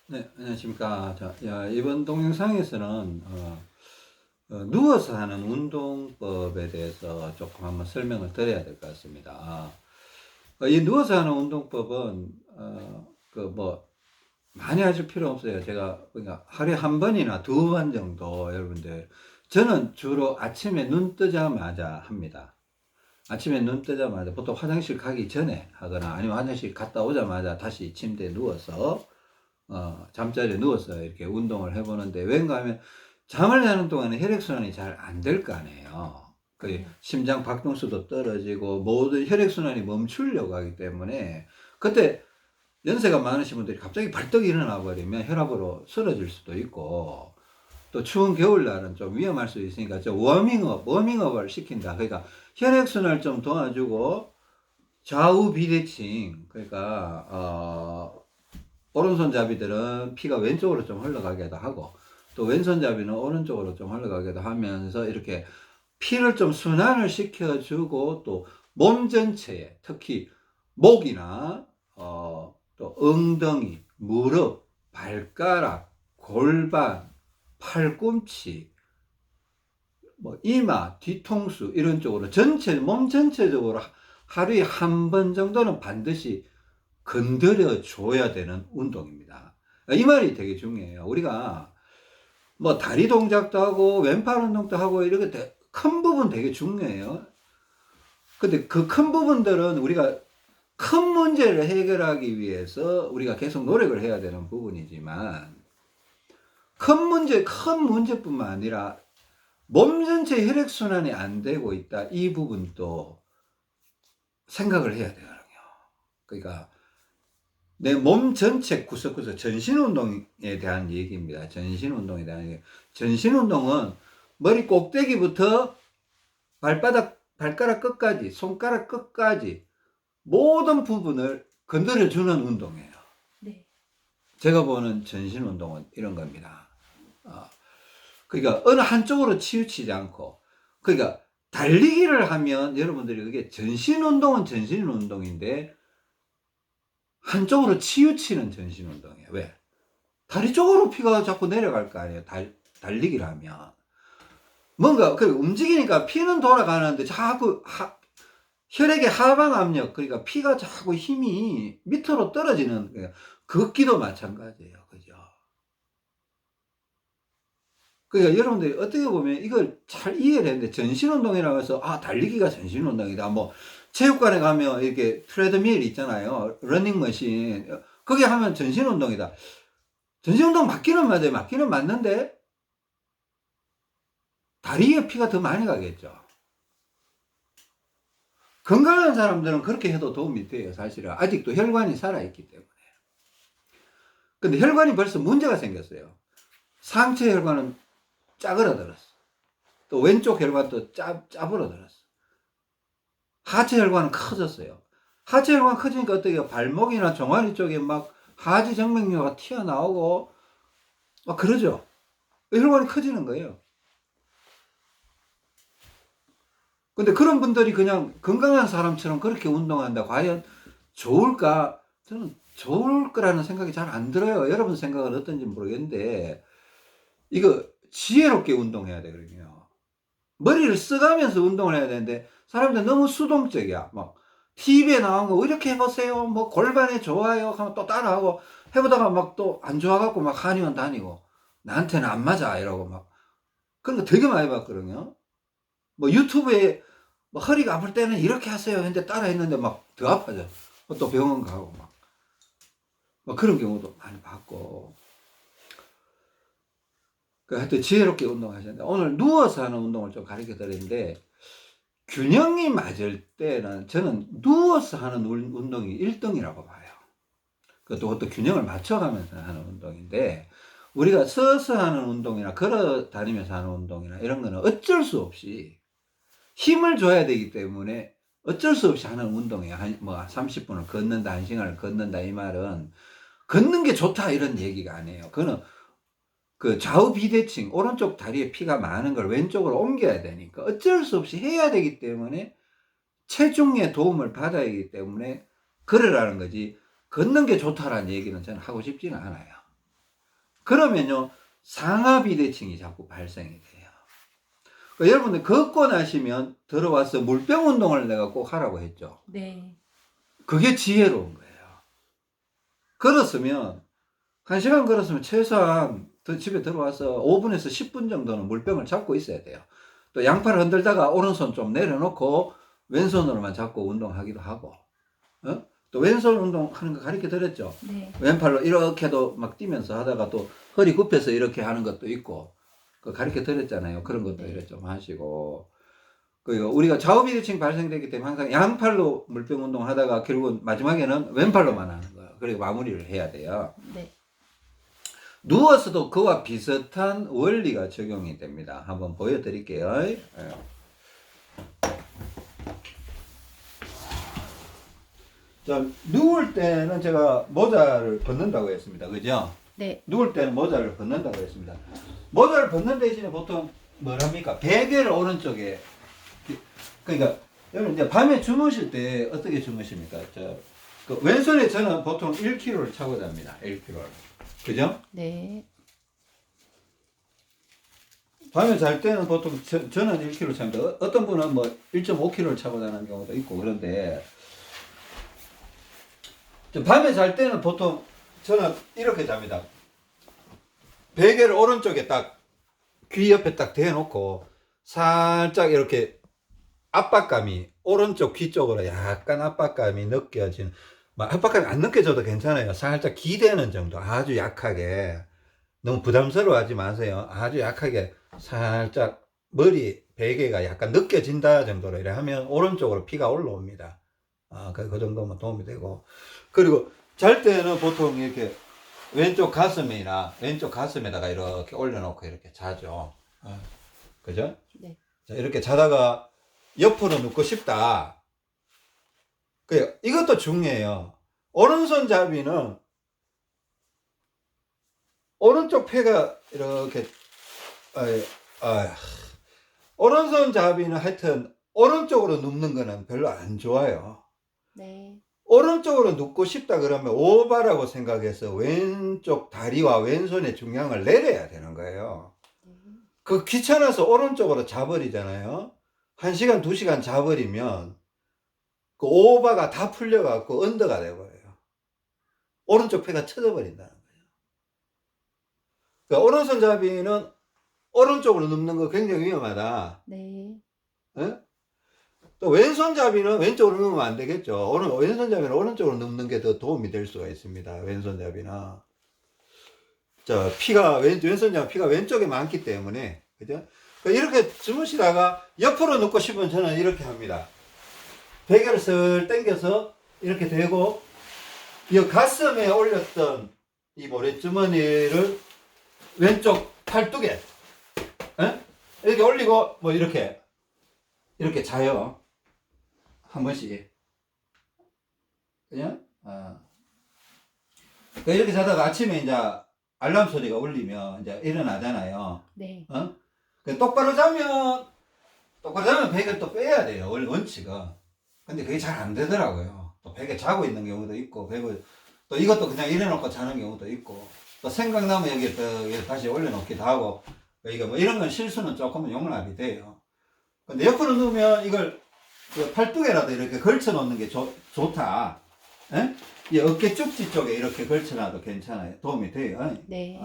네, 안녕하십니까. 이번 동영상에서는 누워서 하는 운동법에 대해서 조금 한번 설명을 드려야 될 것 같습니다. 이 누워서 하는 운동법은 많이 하실 필요 없어요. 제가 그러니까 하루에 한 번이나 두 번 정도 여러분들, 저는 주로 아침에 눈 뜨자마자 합니다. 아침에 눈 뜨자마자 보통 화장실 가기 전에 하거나 아니면 화장실 갔다 오자마자 다시 침대에 누워서 잠자리에 누워서 이렇게 운동을 해보는데, 왠가 하면 잠을 자는 동안에 혈액순환이 잘 안 될 거 아니에요. 그 심장 박동수도 떨어지고 모든 혈액순환이 멈추려고 하기 때문에, 그때 연세가 많으신 분들이 갑자기 벌떡 일어나 버리면 혈압으로 쓰러질 수도 있고, 또 추운 겨울날은 좀 위험할 수 있으니까 워밍업을 시킨다. 그러니까 혈액순환을 좀 도와주고, 좌우 비대칭, 그러니까 오른손잡이들은 피가 왼쪽으로 좀 흘러가기도 하고, 또 왼손잡이는 오른쪽으로 좀 흘러가기도 하면서 이렇게 피를 좀 순환을 시켜주고, 또 몸 전체에 특히 목이나 또 엉덩이, 무릎, 발가락, 골반, 팔꿈치, 뭐 이마, 뒤통수 이런 쪽으로 몸 전체적으로 하루에 한 번 정도는 반드시 건드려 줘야 되는 운동입니다. 이 말이 되게 중요해요. 우리가 뭐 다리 동작도 하고 왼팔 운동도 하고 이렇게 큰 부분 되게 중요해요. 근데 그 큰 부분들은 우리가 큰 문제를 해결하기 위해서 우리가 계속 노력을 해야 되는 부분이지만, 큰 문제뿐만 아니라 몸 전체 혈액순환이 안 되고 있다, 이 부분도 생각을 해야 되거든요. 그러니까 내 몸 전체 구석구석, 전신운동에 대한 얘기입니다. 전신운동에 대한 얘기. 전신운동은 머리 꼭대기부터 발가락 끝까지, 손가락 끝까지 모든 부분을 건드려주는 운동이에요. 네. 제가 보는 전신운동은 이런 겁니다. 그러니까 어느 한쪽으로 치우치지 않고, 그러니까 달리기를 하면 여러분들이 그게 전신운동은 전신운동인데 한쪽으로 치우치는 전신운동이에요. 왜? 다리 쪽으로 피가 자꾸 내려갈 거 아니에요. 달리기를 하면. 뭔가, 움직이니까 피는 돌아가는데 자꾸 혈액의 하방 압력, 그러니까 피가 자꾸 힘이 밑으로 떨어지는 거예요. 걷기도 마찬가지예요. 그죠? 그러니까 여러분들이 어떻게 보면 이걸 잘 이해를 했는데, 전신운동이라고 해서, 달리기가 전신운동이다. 뭐, 체육관에 가면 이렇게 트레드밀 있잖아요. 러닝머신. 거기 하면 전신운동이다. 전신운동 맞기는 맞아요. 맞기는 맞는데, 다리에 피가 더 많이 가겠죠. 건강한 사람들은 그렇게 해도 도움이 돼요. 사실은. 아직도 혈관이 살아있기 때문에. 근데 혈관이 벌써 문제가 생겼어요. 상체 혈관은 짜그러들었어. 또 왼쪽 혈관도 짜부러들었어. 하체 혈관은 커졌어요. 하체 혈관 커지니까 어떻게 해요? 발목이나 종아리 쪽에 막 하지 정맥류가 튀어나오고 막 그러죠. 혈관이 커지는 거예요. 근데 그런 분들이 그냥 건강한 사람처럼 그렇게 운동한다, 과연 좋을까? 저는 좋을 거라는 생각이 잘 안 들어요. 여러분 생각은 어떤지 모르겠는데, 이거 지혜롭게 운동해야 되거든요. 머리를 써가면서 운동을 해야 되는데, 사람들 너무 수동적이야. 막 TV에 나온 거 이렇게 해보세요, 뭐 골반에 좋아요 하면 또 따라하고, 해보다가 막 또 안 좋아갖고 막 한의원 다니고, 나한테는 안 맞아 이러고 막, 그런 거 되게 많이 봤거든요. 뭐 유튜브에 뭐 허리가 아플 때는 이렇게 하세요 했는데 따라 했는데 막 더 아파져. 또 병원 가고 막 그런 경우도 많이 봤고. 하여튼 지혜롭게 운동하셨는데, 오늘 누워서 하는 운동을 좀 가르쳐 드리는데, 균형이 맞을 때는 저는 누워서 하는 운동이 1등이라고 봐요. 그것도 균형을 맞춰가면서 하는 운동인데, 우리가 서서 하는 운동이나 걸어 다니면서 하는 운동이나 이런 거는 어쩔 수 없이 힘을 줘야 되기 때문에 어쩔 수 없이 하는 운동이에요. 뭐 30분을 걷는다, 1시간을 걷는다, 이 말은 걷는 게 좋다 이런 얘기가 아니에요. 그거는 그 좌우 비대칭, 오른쪽 다리에 피가 많은 걸 왼쪽으로 옮겨야 되니까 어쩔 수 없이 해야 되기 때문에, 체중의 도움을 받아야 하기 때문에 걸으라는 거지, 걷는 게 좋다라는 얘기는 저는 하고 싶지는 않아요. 그러면요, 상하 비대칭이 자꾸 발생이 돼요. 그러니까 여러분들 걷고 나시면 들어와서 물병 운동을 내가 꼭 하라고 했죠. 네. 그게 지혜로운 거예요. 걸었으면, 1시간 걸었으면 최소한 집에 들어와서 5분에서 10분 정도는 물병을 잡고 있어야 돼요. 또 양팔을 흔들다가 오른손 좀 내려놓고 왼손으로만 잡고 운동하기도 하고, 또 왼손 운동하는 거 가르쳐 드렸죠. 네. 왼팔로 이렇게도 막 뛰면서 하다가 또 허리 굽혀서 이렇게 하는 것도 있고, 그 가르쳐 드렸잖아요. 그런 것도 이렇게 좀 하시고. 그리고 우리가 좌우 비대칭 발생되기 때문에 항상 양팔로 물병 운동 하다가 결국은 마지막에는 왼팔로만 하는 거예요. 그리고 마무리를 해야 돼요. 네. 누워서도 그와 비슷한 원리가 적용이 됩니다. 한번 보여드릴게요. 자, 누울 때는 제가 모자를 벗는다고 했습니다. 그죠? 네. 누울 때는 모자를 벗는다고 했습니다. 모자를 벗는 대신에 보통 뭐랍니까? 베개를 오른쪽에, 그러니까 여러분 이제 밤에 주무실 때 어떻게 주무십니까? 그 왼손에 저는 보통 1kg를 차고 잡니다. 1kg를. 그죠? 네. 밤에 잘 때는 보통 저는 1kg 찹니다. 어떤 분은 뭐 1.5kg를 차고 자는 경우도 있고 그런데 밤에 잘 때는 보통 저는 이렇게 잡니다. 베개를 오른쪽에 딱 귀 옆에 딱 대놓고 살짝 이렇게 압박감이 오른쪽 귀 쪽으로 약간 압박감이 느껴지는, 막 압박감이 안 느껴져도 괜찮아요. 살짝 기대는 정도, 아주 약하게, 너무 부담스러워하지 마세요. 아주 약하게 살짝 머리 베개가 약간 느껴진다 정도로 이래 하면 오른쪽으로 피가 올라옵니다. 그 정도면 도움이 되고, 그리고 잘 때는 보통 이렇게 왼쪽 가슴에다가 이렇게 올려놓고 이렇게 자죠. 그죠? 네. 자, 이렇게 자다가 옆으로 눕고 싶다. 이것도 중요해요. 오른손잡이는 오른쪽 폐가 이렇게, 오른손잡이는 하여튼 오른쪽으로 눕는 거는 별로 안 좋아요. 네. 오른쪽으로 눕고 싶다 그러면 오바라고 생각해서 왼쪽 다리와 왼손의 중량을 내려야 되는 거예요. 그 귀찮아서 오른쪽으로 자버리잖아요. 1시간, 2시간 자버리면 그 오바가 다 풀려갖고 언더가 돼버려요. 오른쪽 폐가 쳐져버린다는 거예요. 그러니까 오른손잡이는 오른쪽으로 눕는 거 굉장히 위험하다. 네. 예? 또 왼손잡이는 왼쪽으로 눕으면 안 되겠죠. 왼손잡이는 오른쪽으로 눕는 게 더 도움이 될 수가 있습니다. 왼손잡이는. 왼손잡이 피가 왼쪽에 많기 때문에, 그죠? 이렇게 주무시다가 옆으로 눕고 싶으면 저는 이렇게 합니다. 베개를 슬 당겨서 이렇게 대고, 이 가슴에 올렸던 이 모래주머니를 왼쪽 팔뚝에, 이렇게 올리고, 뭐 이렇게 자요. 한 번씩. 그냥? 이렇게 자다가 아침에 이제 알람 소리가 울리면 이제 일어나잖아요. 네. 똑바로 자면 베개를 또 빼야 돼요. 원래 원칙은. 근데 그게 잘 안 되더라고요. 또 베개 자고 있는 경우도 있고, 또 이것도 그냥 일어놓고 자는 경우도 있고, 또 생각나면 여기 또 다시 올려놓기도 하고, 그러니까 뭐 이런 건 실수는 조금은 용납이 돼요. 근데 옆으로 누우면 이걸 그 팔뚝에라도 이렇게 걸쳐 놓는 게 좋다. 예? 이 어깨 쪽지 쪽에 이렇게 걸쳐놔도 괜찮아요. 도움이 돼요. 네.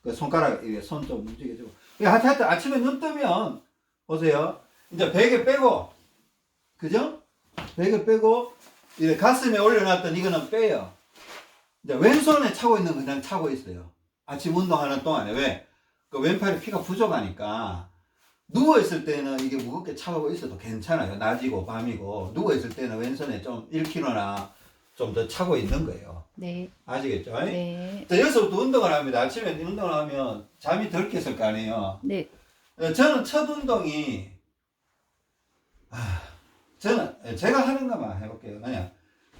그 손가락, 손 좀 움직여주고. 하여튼 아침에 눈 뜨면, 보세요. 이제 베개 빼고, 그죠? 베개 빼고, 이제 가슴에 올려놨던 이거는 빼요. 이제 왼손에 차고 있는 거 그냥 차고 있어요. 아침 운동하는 동안에. 왜? 그 왼팔에 피가 부족하니까. 누워있을 때는 이게 무겁게 차고 있어도 괜찮아요. 낮이고 밤이고. 누워있을 때는 왼손에 좀 1kg나 좀 더 차고 있는 거예요. 네. 아시겠죠? 네. 자, 여기서부터 운동을 합니다. 아침에 운동을 하면 잠이 덜 깼을 거 아니에요. 네. 저는 첫 운동이, 제가 하는 것만 해볼게요. 그냥,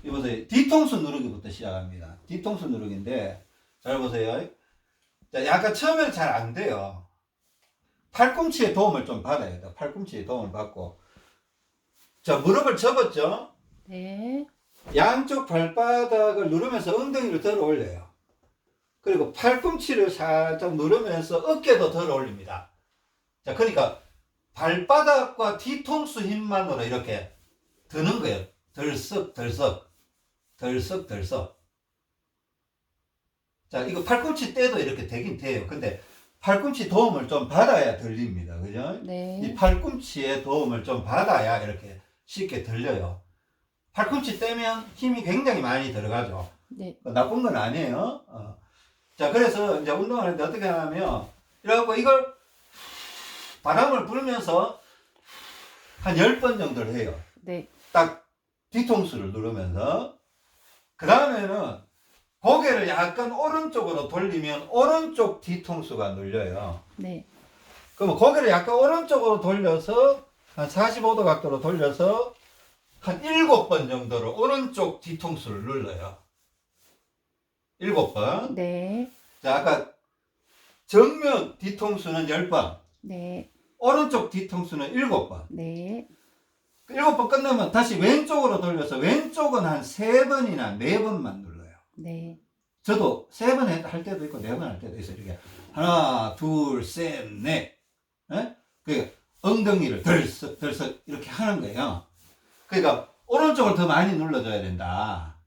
이보세요. 뒤통수 누르기부터 시작합니다. 뒤통수 누르기인데, 잘 보세요. 자, 약간 처음에는 잘 안 돼요. 팔꿈치의 도움을 좀 받아야 돼요. 팔꿈치의 도움을 받고. 자, 무릎을 접었죠? 네. 양쪽 발바닥을 누르면서 엉덩이를 들어 올려요. 그리고 팔꿈치를 살짝 누르면서 어깨도 덜 올립니다. 자, 그러니까 발바닥과 뒤통수 힘만으로 이렇게 드는 거예요. 덜썩, 덜썩, 덜썩, 덜썩. 자, 이거 팔꿈치 때도 이렇게 되긴 돼요. 근데 팔꿈치 도움을 좀 받아야 들립니다. 그죠? 네. 이 팔꿈치의 도움을 좀 받아야 이렇게 쉽게 들려요. 팔꿈치 떼면 힘이 굉장히 많이 들어가죠. 네. 나쁜 건 아니에요. 자, 그래서 이제 운동을 하는데 어떻게 하냐면, 이래갖고 이걸 바람을 불면서 한 10번 정도를 해요. 네. 딱 뒤통수를 누르면서. 그 다음에는 고개를 약간 오른쪽으로 돌리면 오른쪽 뒤통수가 눌려요. 네. 그러면 고개를 약간 오른쪽으로 돌려서 한 45도 각도로 돌려서 한 7번 정도로 오른쪽 뒤통수를 눌러요. 7번. 네. 자, 아까 정면 뒤통수는 10번, 네. 오른쪽 뒤통수는 7번. 네. 7번 끝나면 다시 왼쪽으로 돌려서 왼쪽은 한 3번이나 4번만 눌러요. 네. 저도 3번 할 때도 있고 4번 할 때도 있어요. 이렇게 하나, 둘, 셋, 넷. 그 엉덩이를 덜썩 덜썩 이렇게 하는 거예요. 그러니까 오른쪽을 더 많이 눌러줘야 된다.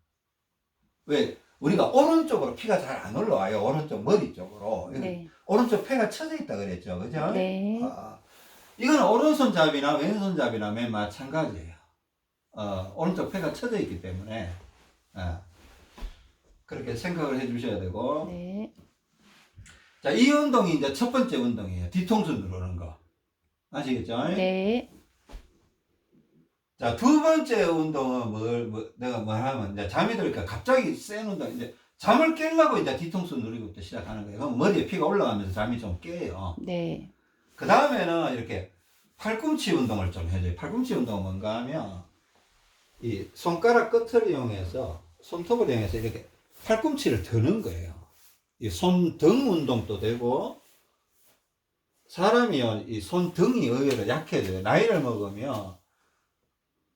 왜? 우리가 오른쪽으로 피가 잘 안 올라와요. 오른쪽 머리 쪽으로. 네. 오른쪽 폐가 쳐져 있다 그랬죠. 그죠? 네. 이건 오른손잡이나 왼손잡이나 맨 마찬가지예요. 오른쪽 폐가 쳐져 있기 때문에 그렇게 생각을 해 주셔야 되고. 네. 자, 이 운동이 이제 첫 번째 운동이에요. 뒤통수 누르는 거. 아시겠죠? 네. 자, 두 번째 운동은 내가 뭘 하면, 이제 잠이 들니까 갑자기 센 운동, 이제 잠을 깨려고 이제 뒤통수 누리고부터 시작하는 거예요. 그럼 머리에 피가 올라가면서 잠이 좀 깨요. 네. 그 다음에는 이렇게 팔꿈치 운동을 좀 해줘요. 팔꿈치 운동은 뭔가 하면, 이 손가락 끝을 이용해서, 손톱을 이용해서 이렇게 팔꿈치를 드는 거예요. 이 손등 운동도 되고, 사람이 이 손등이 의외로 약해져요. 나이를 먹으면,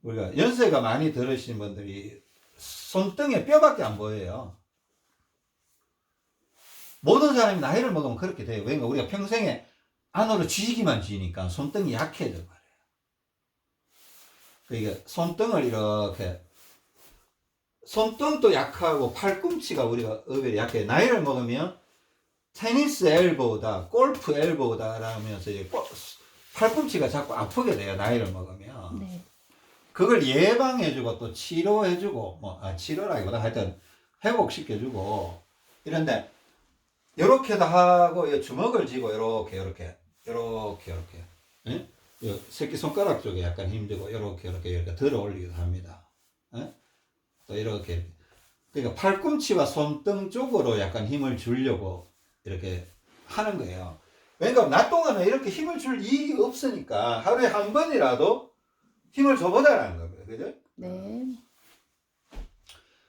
우리가 연세가 많이 들으신 분들이 손등에 뼈밖에 안 보여요. 모든 사람이 나이를 먹으면 그렇게 돼요. 왜냐면 우리가 평생에 안으로 쥐기만 쥐니까 손등이 약해져 버려요. 그러니까 손등을 이렇게, 손등도 약하고 팔꿈치가 우리가 의외로 약해요. 나이를 먹으면 테니스 엘보다 골프 엘보다 라면서 팔꿈치가 자꾸 아프게 돼요. 나이를 먹으면. 네. 그걸 예방해주고 또 치료해주고, 치료라기보다 하여튼 회복시켜주고, 이런데, 요렇게도 하고, 이 주먹을 쥐고, 요렇게. 예? 요 새끼손가락 쪽에 약간 힘주고, 요렇게 들어 올리기도 합니다. 예? 또 이렇게. 그러니까 팔꿈치와 손등 쪽으로 약간 힘을 주려고 이렇게 하는 거예요. 그러니까 낮 동안은 이렇게 힘을 줄 이익이 없으니까 하루에 한 번이라도 힘을 줘보자라는 겁니다. 그죠? 네.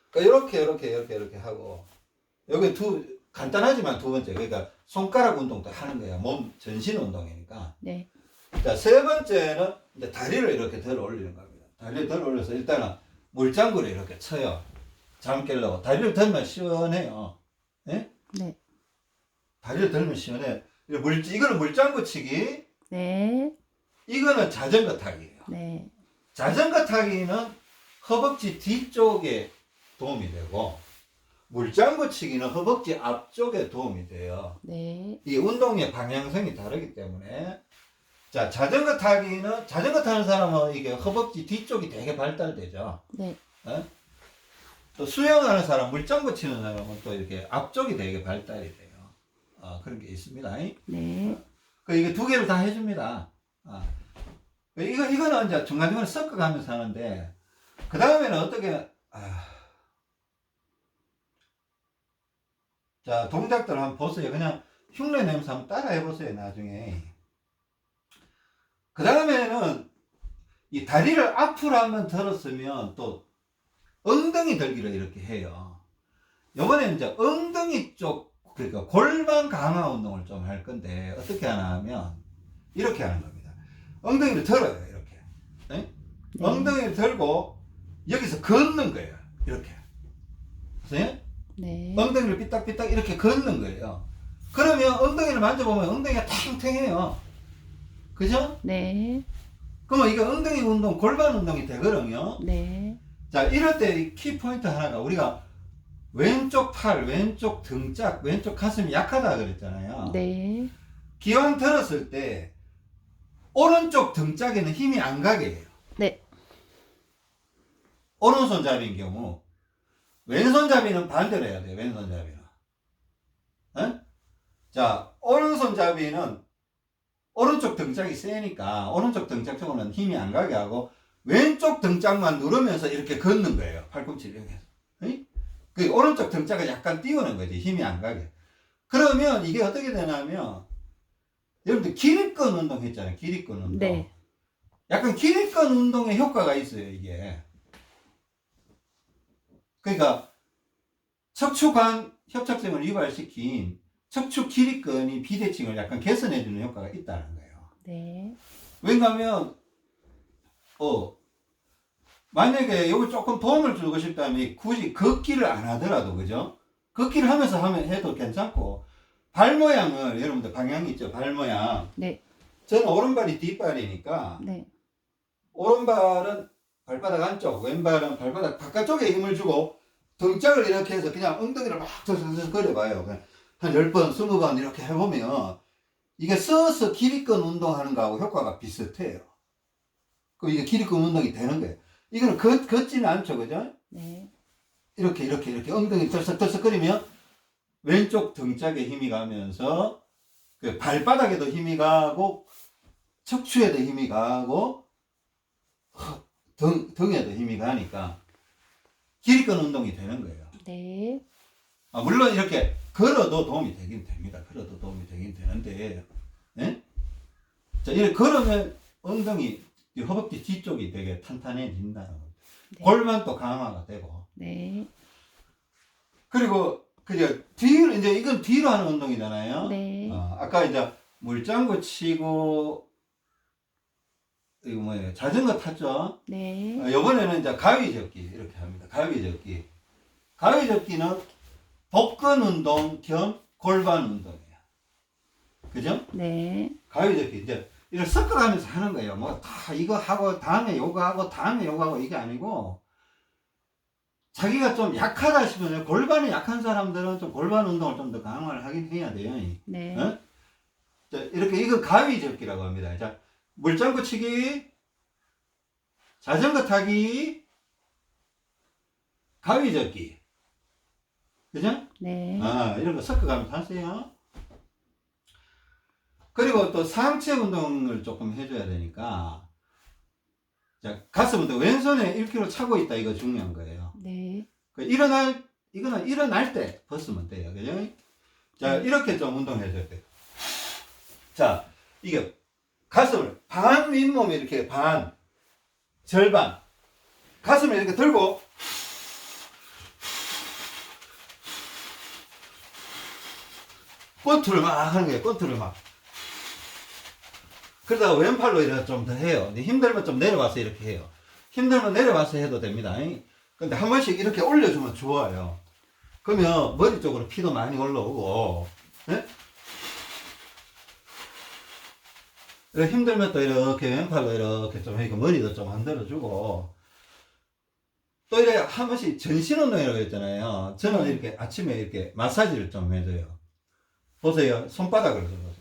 그러니까 이렇게 하고, 여기 간단하지만 두 번째, 그러니까 손가락 운동도 하는 거야. 몸 전신 운동이니까. 네. 자, 세 번째는 이제 다리를 이렇게 들어 올리는 겁니다. 다리를 들어 올려서 일단은 물장구를 이렇게 쳐요. 잠 깨려고. 다리를 들면 시원해요. 예? 네. 다리를 들면 시원해요. 이거는 물장구 치기, 네. 이거는 자전거 타기예요. 네. 자전거 타기는 허벅지 뒤쪽에 도움이 되고, 물장구 치기는 허벅지 앞쪽에 도움이 돼요. 네. 이 운동의 방향성이 다르기 때문에. 자, 자전거 타는 사람은 이게 허벅지 뒤쪽이 되게 발달되죠. 네. 또 수영하는 사람, 물장구 치는 사람은 또 이렇게 앞쪽이 되게 발달이 돼요. 그런 게 있습니다. 네. 이게 두 개를 다 해줍니다. 이거는 이제 중간중간에 섞어가면서 하는데, 그 다음에는 어떻게, 자, 동작들 한번 보세요. 그냥 흉내 내면서 한번 따라 해보세요, 나중에. 그 다음에는 이 다리를 앞으로 한번 들었으면 또 엉덩이 들기를 이렇게 해요. 요번에 이제 엉덩이 쪽, 그러니까 골반 강화 운동을 좀 할 건데, 어떻게 하나 하면, 이렇게 하는 겁니다. 엉덩이를 들어요, 이렇게. 네? 엉덩이를 들고, 여기서 걷는 거예요. 이렇게. 네? 네. 엉덩이를 삐딱삐딱 이렇게 걷는 거예요. 그러면 엉덩이를 만져보면 엉덩이가 탱탱해요. 그죠? 네. 그러면 이거 엉덩이 운동, 골반 운동이 되거든요. 네. 자, 이럴 때 키 포인트 하나가 우리가 왼쪽 팔, 왼쪽 등짝, 왼쪽 가슴이 약하다 그랬잖아요. 네. 기왕 들었을 때 오른쪽 등짝에는 힘이 안 가게 해요. 네. 오른손잡이인 경우 왼손잡이는 반대로 해야 돼요. 왼손잡이는. 에? 자, 오른손잡이는 오른쪽 등짝이 세니까 오른쪽 등짝 쪽으로는 힘이 안 가게 하고 왼쪽 등짝만 누르면서 이렇게 걷는 거예요. 팔꿈치를 이렇게 해서. 에? 그 오른쪽 등짝을 약간 띄우는 거지. 힘이 안 가게. 그러면 이게 어떻게 되냐면 여러분들 기립근 운동 했잖아요. 기립근 운동. 네. 약간 기립근 운동에 효과가 있어요. 이게. 그러니까 척추관 협착증을 유발시킨 척추 기립근이 비대칭을 약간 개선해주는 효과가 있다는 거예요. 네. 왜냐하면 만약에 여기 조금 도움을 주고 싶다면 굳이 걷기를 안 하더라도 그죠? 걷기를 하면서 해도 괜찮고 발 모양을 여러분들 방향이 있죠? 발 모양. 네. 저는 오른발이 뒷발이니까 네. 오른발은 발바닥 안쪽, 왼발은 발바닥 바깥쪽에 힘을 주고 등짝을 이렇게 해서 그냥 엉덩이를 막 거려봐요. 한 10번, 20번 이렇게 해보면 이게 서서 기립근 운동하는 거하고 효과가 비슷해요. 그럼 이게 기립근 운동이 되는 거예요. 이거는 걷지는 않죠, 그죠? 네. 이렇게 엉덩이 덜썩덜썩거리면 왼쪽 등짝에 힘이 가면서 그 발바닥에도 힘이 가고 척추에도 힘이 가고 등에도 힘이 가니까 기립근 운동이 되는 거예요. 네. 물론 이렇게 걸어도 도움이 되긴 됩니다. 걸어도 도움이 되긴 되는데, 예? 자, 이렇게 걸으면 엉덩이, 허벅지 뒤쪽이 되게 탄탄해진다는 거죠. 네. 골반도 강화가 되고. 네. 그리고, 그죠, 뒤로, 이제 이건 뒤로 하는 운동이잖아요. 네. 아까 이제 물장구 치고, 이거 뭐예요? 자전거 탔죠? 네. 이번에는 이제 가위젓기, 이렇게 합니다. 가위젓기. 가위젓기는 복근 운동 겸 골반 운동이에요. 그죠? 네. 가위젓기 이제 이걸 섞어가면서 하는 거예요. 뭐 다 이거 하고 다음에 요거 하고 다음에 요거 하고 이게 아니고 자기가 좀 약하다 싶으면 골반이 약한 사람들은 좀 골반 운동을 좀 더 강화를 하긴 해야 돼요. 네. 어? 자, 이렇게 이거 가위젓기라고 합니다. 자, 물장구 치기, 자전거 타기, 가위젓기. 그죠? 네. 이런 거 섞어가면서 하세요. 그리고 또 상체 운동을 조금 해줘야 되니까. 자, 가슴 운동. 왼손에 1kg 차고 있다. 이거 중요한 거예요. 네. 이거는 일어날 때 벗으면 돼요. 그죠? 자, 이렇게 좀 운동해줘야 돼요. 자, 이게 가슴을 반 윗몸에 이렇게 절반. 가슴을 이렇게 들고 권투를 막 하는 거예요. 권투를 막. 그러다가 왼팔로 이렇게 좀 더 해요. 힘들면 좀 내려와서 이렇게 해요. 힘들면 내려와서 해도 됩니다. 근데 한 번씩 이렇게 올려주면 좋아요. 그러면 머리 쪽으로 피도 많이 올라오고, 예? 이렇게 힘들면 또 이렇게 왼팔로 이렇게 좀 하니까 머리도 좀 만들어주고, 또 이렇게 한 번씩 전신 운동이라고 했잖아요. 저는 이렇게 아침에 이렇게 마사지를 좀 해줘요. 보세요. 손바닥을 보세요.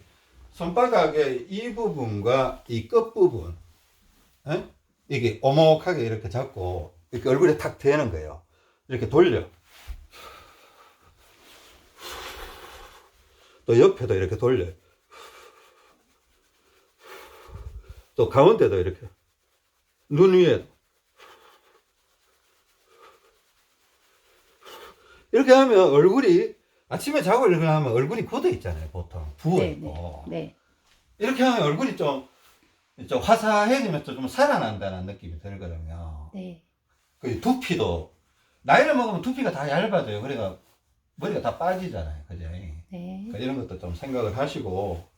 손바닥의 이 부분과 이 끝부분, 에? 이게 오목하게 이렇게 잡고, 이렇게 얼굴에 탁 대는 거예요. 이렇게 돌려. 또 옆에도 이렇게 돌려. 또 가운데도 이렇게. 눈 위에. 이렇게 하면 얼굴이 아침에 자고 일어나면 얼굴이 굳어 있잖아요, 보통. 부어 있고. 네. 이렇게 하면 얼굴이 좀 화사해지면서 좀 살아난다는 느낌이 들거든요. 네. 그 두피도, 나이를 먹으면 두피가 다 얇아져요. 그러니까 머리가 다 빠지잖아요. 그죠? 네. 그러니까 이런 것도 좀 생각을 하시고.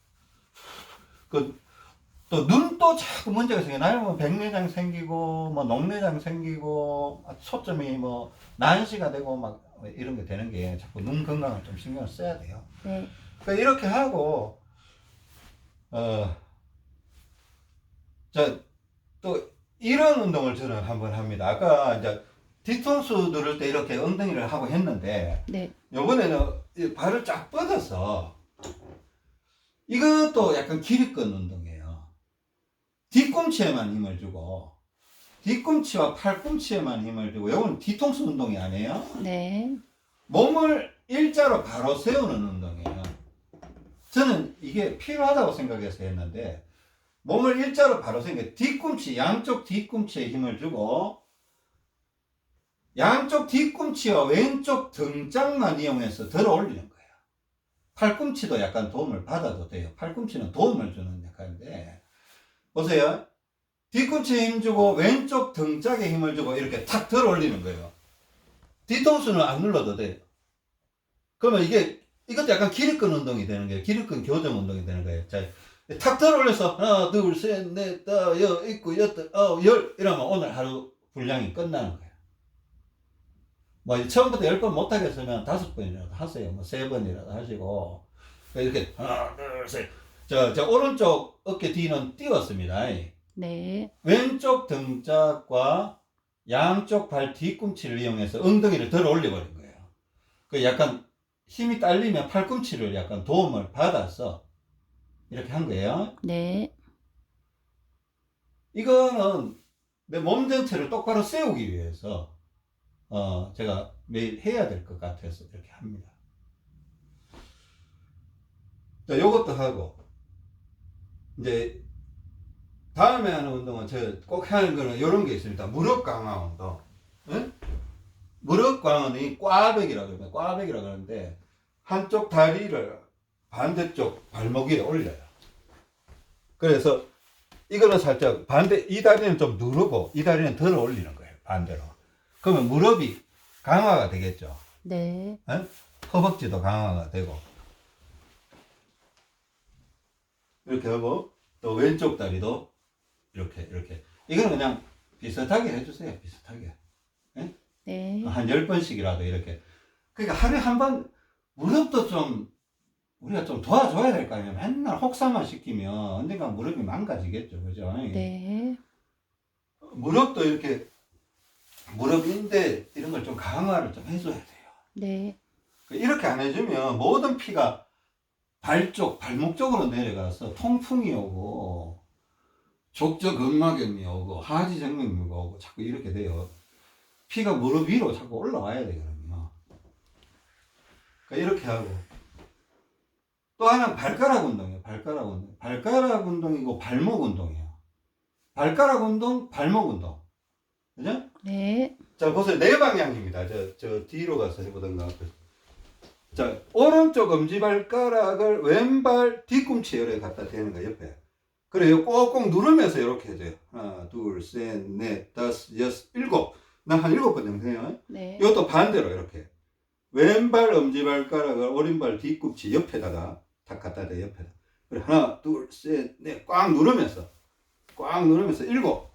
또 눈도 자꾸 문제가 생겨요. 나이 먹으면 백내장 생기고, 뭐 녹내장 생기고, 초점이 뭐 난시가 되고, 막 이런 게 되는 게 자꾸 눈 건강을 좀 신경을 써야 돼요. 네. 그러니까 이렇게 하고 자, 또 이런 운동을 저는 한번 합니다. 아까 이제 뒤통수 누를 때 이렇게 엉덩이를 하고 했는데 네. 요번에는 이 발을 쫙 뻗어서 이것도 약간 기립근 운동이에요. 뒤꿈치에만 힘을 주고 뒤꿈치와 팔꿈치에만 힘을 주고 요건 뒤통수 운동이 아니에요. 네. 몸을 일자로 바로 세우는 운동이에요. 저는 이게 필요하다고 생각해서 했는데 몸을 일자로 바로 세우니까 뒤꿈치, 양쪽 뒤꿈치에 힘을 주고 양쪽 뒤꿈치와 왼쪽 등짝만 이용해서 들어 올리는 거예요. 팔꿈치도 약간 도움을 받아도 돼요. 팔꿈치는 도움을 주는 역할인데 보세요. 뒤꿈치에 힘 주고 왼쪽 등짝에 힘을 주고 이렇게 탁 들어 올리는 거예요. 뒤통수는 안 눌러도 돼요. 그러면 이것도 약간 기립근 운동이 되는 거예요. 기립근 교정 운동이 되는 거예요. 자, 탁 들어 올려서 하나, 둘, 셋, 넷, 다, 여, 있고, 여덟, 아홉, 열 이러면 오늘 하루 분량이 끝나는 거예요. 뭐 처음부터 10번 못하겠으면 5번이라도 하세요. 뭐 3번이라도 하시고 이렇게 하나, 둘, 셋. 저 오른쪽 어깨 뒤는 띄웠습니다. 네. 왼쪽 등짝과 양쪽 발 뒤꿈치를 이용해서 엉덩이를 들어 올려버린 거예요. 그 약간 힘이 딸리면 팔꿈치를 약간 도움을 받아서 이렇게 한 거예요. 네. 이거는 내 몸 전체를 똑바로 세우기 위해서 제가 매일 해야 될 것 같아서 이렇게 합니다. 자, 요것도 하고 이제 다음에 하는 운동은 제가 꼭 하는 거는 이런 게 있습니다. 무릎 강화 운동. 응? 무릎 강화는 꽈배기라고 합니다. 꽈배기라고 하는데 한쪽 다리를 반대쪽 발목 위에 올려요. 그래서 이거는 살짝 이 다리는 좀 누르고 이 다리는 들어 올리는 거예요. 반대로. 그러면 무릎이 강화가 되겠죠. 네. 응? 허벅지도 강화가 되고 이렇게 하고 또 왼쪽 다리도 이렇게 이거는 그냥 비슷하게 해주세요. 비슷하게. 네? 네. 한 10번씩이라도 이렇게. 그러니까 하루에 한 번 무릎도 좀 우리가 좀 도와줘야 될 거 아니에요. 맨날 혹사만 시키면 언젠가 무릎이 망가지겠죠. 그죠? 네. 무릎도 이렇게 무릎인데 이런 걸 좀 강화를 좀 해줘야 돼요. 네. 이렇게 안 해주면 모든 피가 발목 쪽으로 내려가서 통풍이 오고 족저근막염이 오고 하지정맥류가 오고 자꾸 이렇게 돼요. 피가 무릎 위로 자꾸 올라와야 되거든요. 그러니까 이렇게 하고 또 하나는 발가락 운동이에요. 발가락 운동. 발가락 운동이고 발목 운동이에요. 발가락 운동, 발목 운동. 그죠? 네. 자, 보세요. 네 방향입니다. 저 뒤로 가서 해보던가. 자, 오른쪽 엄지발가락을 왼발 뒤꿈치에 이렇게 갖다 대는 거예요. 옆에. 그래요. 꼭꼭 누르면서 이렇게 해줘요. 하나, 둘, 셋, 넷, 다섯, 여섯, 일곱. 난 한 7번 정도 해요. 네. 이것도 반대로 이렇게. 왼발 엄지발가락을 오른발 뒤꿈치 옆에다가 탁 갖다 대 옆에다. 그래, 하나, 둘, 셋, 넷. 꽉 누르면서. 일곱.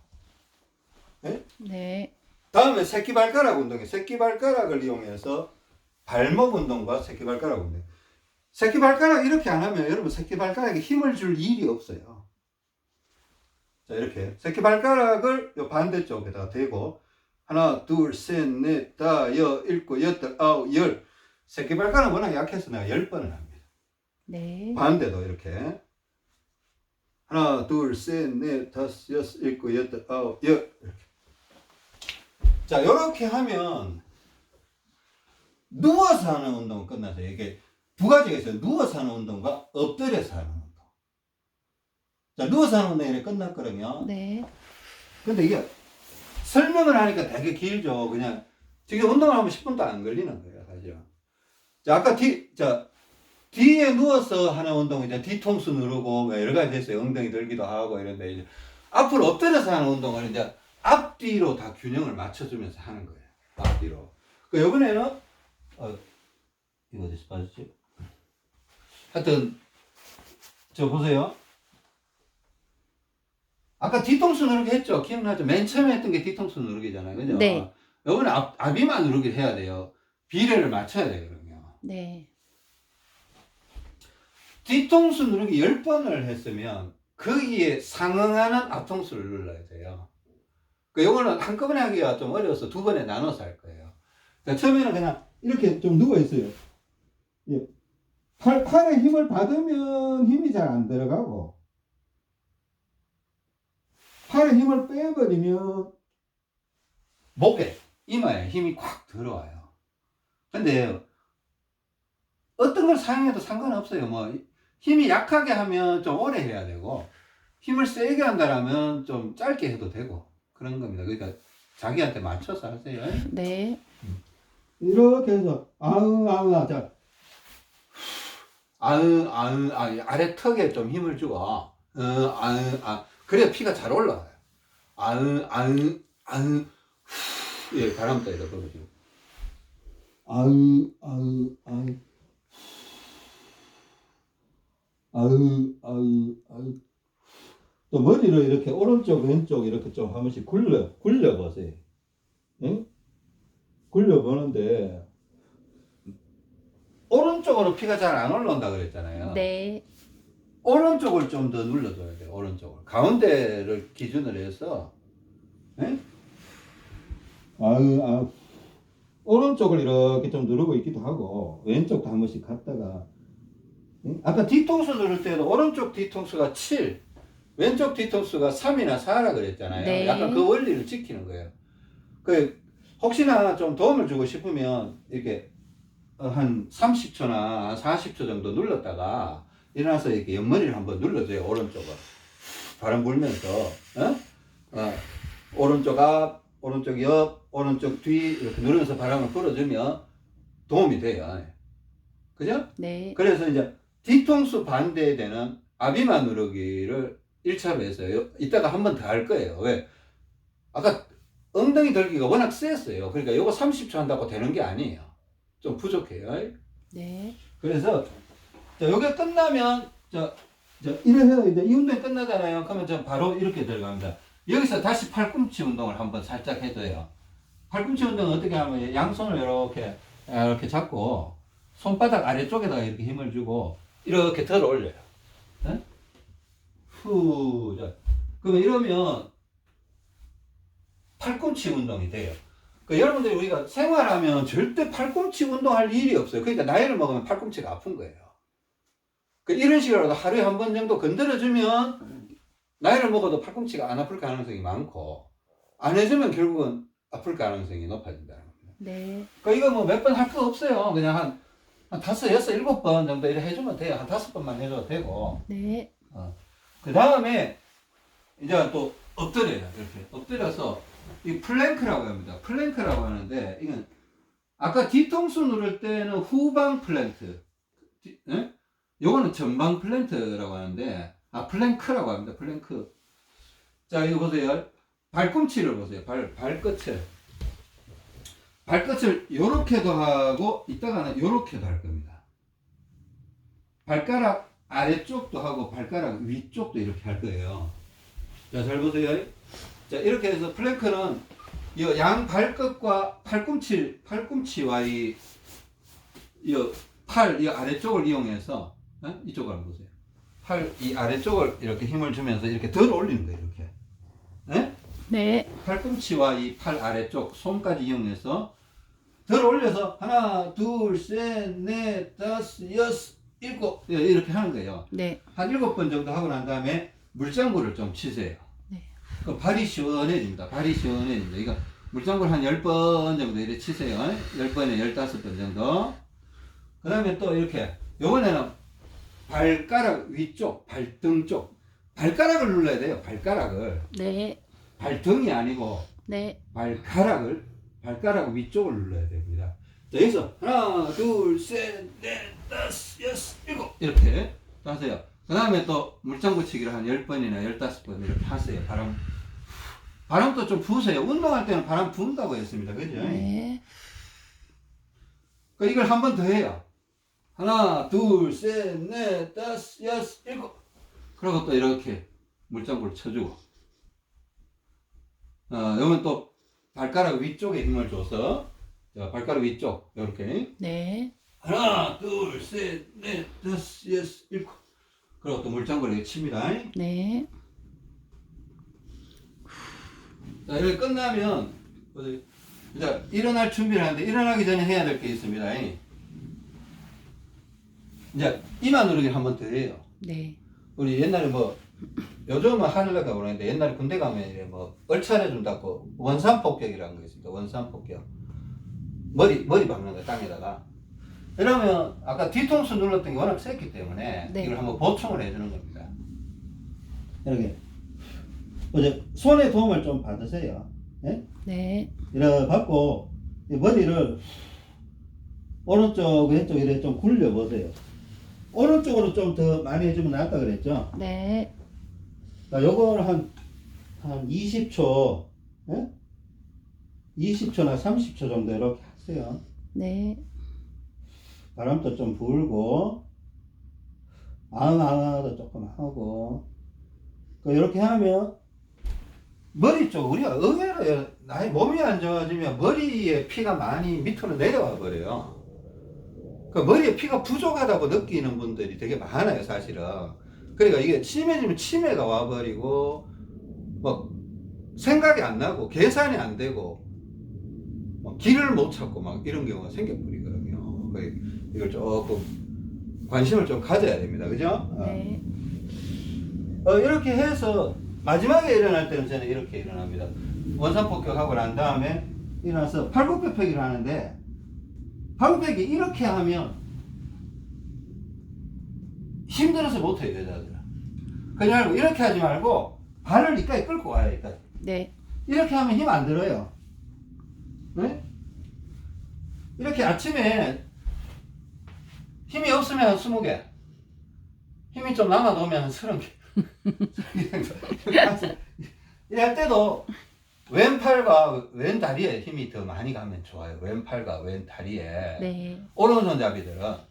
네? 네. 다음에 새끼발가락 운동이에요. 새끼발가락을 이용해서 발목 운동과 새끼발가락 운동. 새끼발가락 이렇게 안 하면 여러분 새끼발가락에 힘을 줄 일이 없어요. 자, 이렇게 새끼발가락을 요 반대쪽에다가 대고 하나, 둘, 셋, 넷, 다, 여, 일곱, 여덟, 아홉, 열. 새끼발가락 워낙 약해서 내가 10번을 합니다. 네. 반대도 이렇게 하나, 둘, 셋, 넷, 다섯, 여섯, 일곱, 여덟, 아홉, 열. 이렇게. 자, 이렇게 하면 누워서 하는 운동은 끝나서 이게 두 가지가 있어요. 누워서 하는 운동과 엎드려서 하는 운동. 자, 누워서 하는 운동이 끝났거든요. 네. 근데 이게 설명을 하니까 되게 길죠. 그냥 지금 운동을 하면 10분도 안 걸리는 거예요, 사실. 자, 아까 뒤에 누워서 하는 운동은 이제 뒤통수 누르고 여러 가지 있어요. 엉덩이 들기도 하고 이런데 이제 앞으로 엎드려서 하는 운동은 이제 앞뒤로 다 균형을 맞춰주면서 하는 거예요. 앞뒤로. 그 이번에는 이거 어디서 빠졌지? 하여튼 저 보세요. 아까 뒤통수 누르기 했죠? 기억나죠? 맨 처음에 했던 게 뒤통수 누르기잖아요. 그죠? 네. 이번에 앞이만 누르기 해야 돼요. 비례를 맞춰야 되거든요. 네. 뒤통수 누르기 10번을 했으면 거기에 상응하는 앞통수를 눌러야 돼요. 요거는 한꺼번에 하기가 좀 어려워서 2번에 나눠서 할 거예요. 그러니까 처음에는 그냥 이렇게 좀 누워 있어요. 예. 팔에 힘을 받으면 힘이 잘 안 들어가고, 팔에 힘을 빼버리면 목에, 이마에 힘이 콱 들어와요. 근데 어떤 걸 사용해도 상관없어요. 뭐 힘이 약하게 하면 좀 오래 해야 되고, 힘을 세게 한다라면 좀 짧게 해도 되고 그런 겁니다. 그러니까 자기한테 맞춰서 하세요. 네. 이렇게 해서 자 아래 턱에 좀 힘을 주고 그래야 피가 잘 올라가요. 예, 바람 따위다 벌어지고 또 머리를 이렇게 오른쪽 왼쪽 이렇게 좀 한 번씩 굴려 보세요. 응? 굴려 보는데 오른쪽으로 피가 잘 안 올라온다 그랬잖아요. 네. 오른쪽을 좀 더 눌러줘야 돼요. 오른쪽을 가운데를 기준으로 해서, 예? 오른쪽을 이렇게 좀 누르고 있기도 하고 왼쪽도 한 번씩 갔다가, 예? 아까 뒤통수 누를 때도 오른쪽 뒤통수가 7, 왼쪽 뒤통수가 3이나 4라 그랬잖아요. 네. 약간 그 원리를 지키는 거예요. 혹시나 좀 도움을 주고 싶으면 이렇게 한 30초나 40초 정도 눌렀다가 일어나서 이렇게 옆머리를 한번 눌러줘요. 오른쪽을 바람 불면서 오른쪽 앞, 오른쪽 옆, 오른쪽 뒤 이렇게 누르면서 바람을 불어주면 도움이 돼요. 그죠? 네. 그래서 이제 뒤통수 반대에 되는 아비마 누르기를 1차로 했어요. 이따가 한 번 더 할 거예요. 왜? 아까 엉덩이 들기가 워낙 셌어요. 그러니까 이거 30초 한다고 되는 게 아니에요. 좀 부족해요. 네. 그래서 요게 끝나면 이래서 이제 이 운동이 끝나잖아요. 그러면 저 바로 이렇게 들어갑니다. 여기서 다시 팔꿈치 운동을 한번 살짝 해줘요. 팔꿈치 운동은 어떻게 하면 양손을 이렇게 잡고 손바닥 아래쪽에다가 이렇게 힘을 주고 이렇게 들어 올려요. 네? 그러면 이러면 팔꿈치 운동이 돼요. 여러분들이 우리가 생활하면 절대 팔꿈치 운동할 일이 없어요. 그러니까 나이를 먹으면 팔꿈치가 아픈 거예요. 이런 식으로 하루에 한 번 정도 건드려주면 나이를 먹어도 팔꿈치가 안 아플 가능성이 많고, 안 해주면 결국은 아플 가능성이 높아진다는 겁니다. 네. 이거 뭐 몇 번 할 거 없어요. 그냥 한 5, 6, 7번 정도 이렇게 해주면 돼요. 한 5번만 해줘도 되고. 네. 그 다음에 이제 또 엎드려요. 이렇게 엎드려서 이 플랭크라고 합니다. 플랭크라고 하는데 이건 아까 뒤통수 누를 때는 후방 플랭크, 예? 요거는 전방 플랭크라고 하는데 플랭크라고 합니다. 플랭크. 자, 이거 보세요. 발꿈치를 보세요. 발끝을 요렇게도 하고 이따가는 요렇게도 할 겁니다. 발가락 아래쪽도 하고 발가락 위쪽도 이렇게 할 거예요. 자, 잘 보세요. 자, 이렇게 해서 플랭크는 이 양 발끝과 팔꿈치와 이 아래쪽을 이용해서, 이쪽을 한번 보세요. 이 아래쪽을 이렇게 힘을 주면서 이렇게 덜 올리는 거예요. 이렇게. 네. 팔꿈치와 이 팔 아래쪽 손까지 이용해서 덜 올려서 하나, 둘, 셋, 넷, 다섯, 여섯, 일곱 이렇게 하는 거예요. 네. 한 7번 정도 하고 난 다음에 물장구를 좀 치세요. 네. 그럼 발이 시원해집니다. 이거 물장구를 한 10번 정도 이렇게 치세요. 10번에 15번 정도. 그 다음에 또 이렇게, 요번에는 발가락 위쪽, 발등 쪽. 발가락을 눌러야 돼요. 발가락을. 네. 발등이 아니고, 네. 발가락 위쪽을 눌러야 됩니다. 자, 여기서 하나, 둘, 셋, 넷, 다섯, 여섯, 일곱. 이렇게 하세요. 그 다음에 또 물장구 치기를 한 10번이나 15번 이렇게 하세요. 바람도 좀 부으세요. 운동할 때는 바람 부은다고 했습니다. 그죠? 네. 이걸 한 번 더 해요. 하나, 둘, 셋, 넷, 다섯, 여섯, 일곱. 그리고 또 이렇게 물장구를 쳐주고. 요건 또 발가락 위쪽에 힘을 줘서 자, 발가락 위쪽 이렇게 네. 하나, 둘, 셋, 넷, 다섯, 여섯, 일곱. 그리고 또 물장구를 칩니다. 네. 자, 이렇게 끝나면 이제 일어날 준비를 하는데 일어나기 전에 해야 될 게 있습니다. 이제 이마 누르기를 한 번 더 해요. 네. 우리 옛날에 뭐 요즘은 하늘나가 그러는데 옛날에 군대 가면 이래 뭐 얼차려 준다고 원산폭격이라는 거 있습니다. 원산폭격. 머리 박는 거 땅에다가. 이러면 아까 뒤통수 눌렀던 게 워낙 셌기 때문에 네. 이걸 한번 보충을 해주는 겁니다. 이렇게 이제 손의 도움을 좀 받으세요. 예? 네. 이렇게 받고 이 머리를 오른쪽 왼쪽 이렇게 좀 굴려 보세요. 오른쪽으로 좀 더 많이 해주면 낫다 그랬죠? 네. 자, 요걸 한 20초, 예? 20초나 30초 정도 이렇게 하세요. 네. 바람도 좀 불고, 앙앙도 조금 하고, 이렇게 하면, 머리 쪽, 우리가 의외로 나의 몸이 안 좋아지면 머리에 피가 많이 밑으로 내려와 버려요. 그 머리에 피가 부족하다고 느끼는 분들이 되게 많아요, 사실은. 그러니까 이게 심해지면 치매가 와버리고, 뭐, 생각이 안 나고, 계산이 안 되고, 뭐 길을 못 찾고, 막 이런 경우가 생겨버리거든요. 이걸 조금 관심을 좀 가져야 됩니다. 그죠? 네. 이렇게 해서, 마지막에 일어날 때는 저는 이렇게 일어납니다. 원산폭격하고 난 다음에 일어나서 팔굽혀펴기를 하는데, 팔굽혀펴기 이렇게 하면 힘들어서 못해요, 여자들은. 그냥 이렇게 하지 말고 발을 이까지 끌고 와요, 이까지. 네. 이렇게 하면 힘 안 들어요. 네? 이렇게 아침에 힘이 없으면 20개, 힘이 좀 남아도면 30개. 이럴 때도 왼팔과 왼다리에 힘이 더 많이 가면 좋아요. 왼팔과 왼다리에. 네. 오른손잡이들은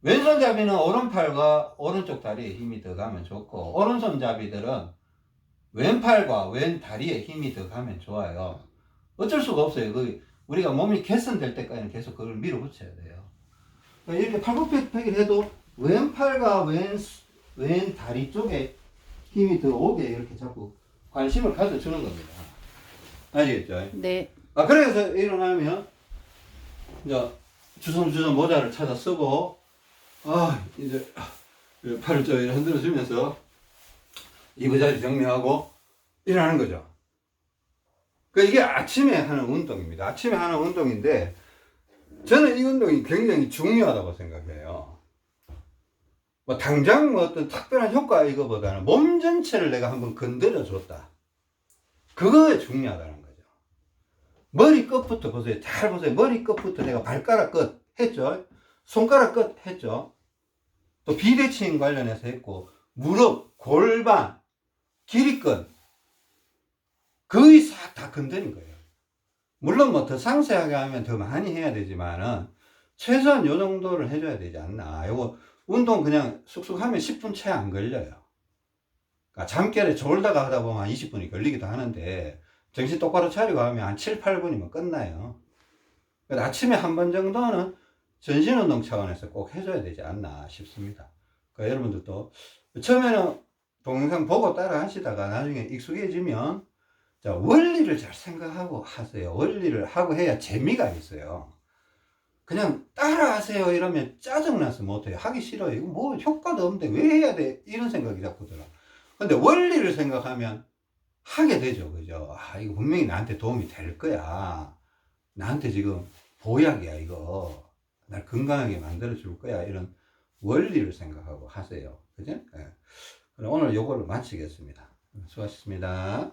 왼손잡이는 오른팔과 오른쪽 다리에 힘이 더 가면 좋고, 오른손잡이들은 왼팔과 왼다리에 힘이 더 가면 좋아요. 어쩔 수가 없어요. 우리가 몸이 개선될 때까지는 계속 그걸 밀어붙여야 돼요. 그러니까 이렇게 팔굽혀펴기를 해도 왼팔과 왼다리 쪽에 힘이 더 오게 이렇게 자꾸 관심을 가져주는 겁니다. 아시겠죠? 네. 그래서 일어나면 이제 주섬주섬 모자를 찾아 쓰고, 이제 팔을 좀 흔들어 주면서 이부자리 정리하고 일어나는 거죠. 이게 아침에 하는 운동입니다. 아침에 하는 운동인데, 저는 이 운동이 굉장히 중요하다고 생각해요. 뭐 당장 뭐 어떤 특별한 효과 이거보다는 몸 전체를 내가 한번 건드려 줬다. 그거에 중요하다는 거죠. 머리 끝부터 보세요. 잘 보세요. 머리 끝부터 내가 발가락 끝 했죠. 손가락 끝 했죠. 또 비대칭 관련해서 했고, 무릎, 골반, 길이끝 거의 싹 다 건드린 거예요. 물론 뭐 더 상세하게 하면 더 많이 해야 되지만은 최소한 요 정도를 해줘야 되지 않나. 요거 운동 그냥 쑥쑥 하면 10분 채 안 걸려요. 그러니까 잠결에 졸다가 하다 보면 한 20분이 걸리기도 하는데, 정신 똑바로 차리고 하면 한 7, 8분이면 끝나요. 그래서 아침에 한 번 정도는 전신운동 차원에서 꼭 해줘야 되지 않나 싶습니다. 그러니까 여러분들도 처음에는 동영상 보고 따라 하시다가 나중에 익숙해지면, 자, 원리를 잘 생각하고 하세요. 원리를 하고 해야 재미가 있어요. 그냥 따라 하세요 이러면 짜증나서 못해요. 하기 싫어요. 이거 뭐 효과도 없는데 왜 해야 돼? 이런 생각이 자꾸 들어. 근데 원리를 생각하면 하게 되죠. 그죠? 이거 분명히 나한테 도움이 될 거야. 나한테 지금 보약이야, 이거. 날 건강하게 만들어 줄 거야. 이런 원리를 생각하고 하세요. 그죠? 네. 그럼 오늘 요걸로 마치겠습니다. 수고하셨습니다.